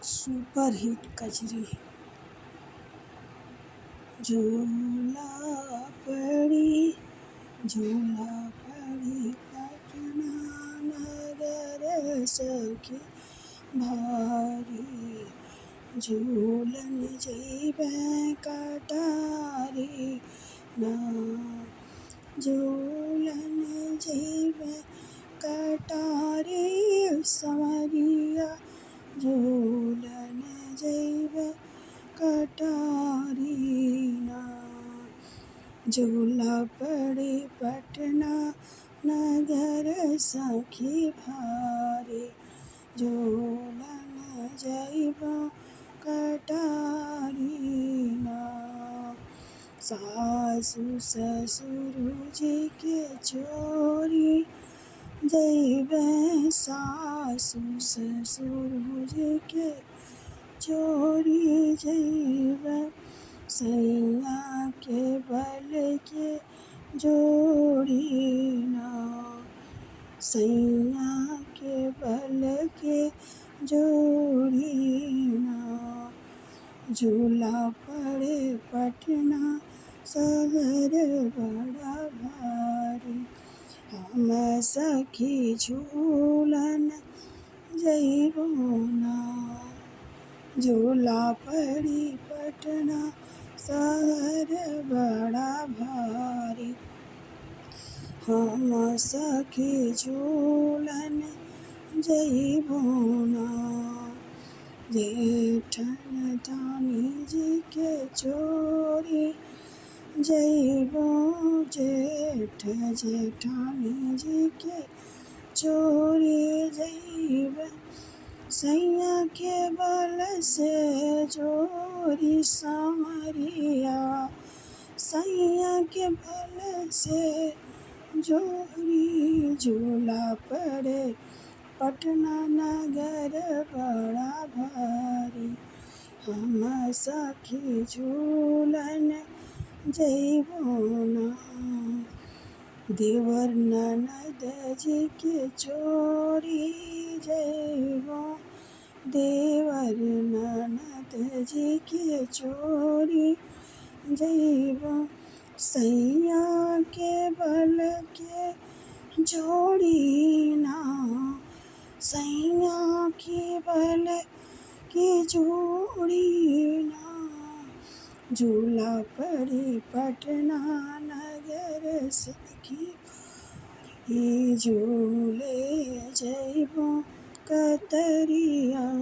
Superhit Kajri. झूला पड़ी पटना नगर सखी भारी। झूलन जइबे कटारी ना, झूलन जइबे कटारी संवरिया। झूलन जइबे कटारी ना, झूला पड़ी पटना नगर सखी भारी। झूलन जइबे कटारी ना, सासु ससुर जी के छोरी जइबे। सासु ससुर जी के छोरी जइबे। सैया के बल के जोड़ी ना, सैया के बल के जोड़ी ना। झूला पड़े पटना शहर बड़ा भारी। हम सखी झूलन जइबो ना, झूला पड़ी पटना शहर बड़ा भारी। हम सखी झूलन जइबो ना, जेठमलानी जी के छोरी जइबो। जेठ जेठानी जी के छोरी जइबे। सैया के बल से जोड़ी संवरिया। सैया के बल से जोड़ी। झूला पड़े पटना नगर बड़ा भारी। हम सखी झूलन जइबो ना, देवर ननद जी के छोरी जइबो। देवर ननद जी के छोरी जइबो। सैया के बल के जोड़ी ना, सैया के बल के जोड़ी ना। झूला पड़ी पटना नगर सखी भारी। झूले जइबो कतरिया।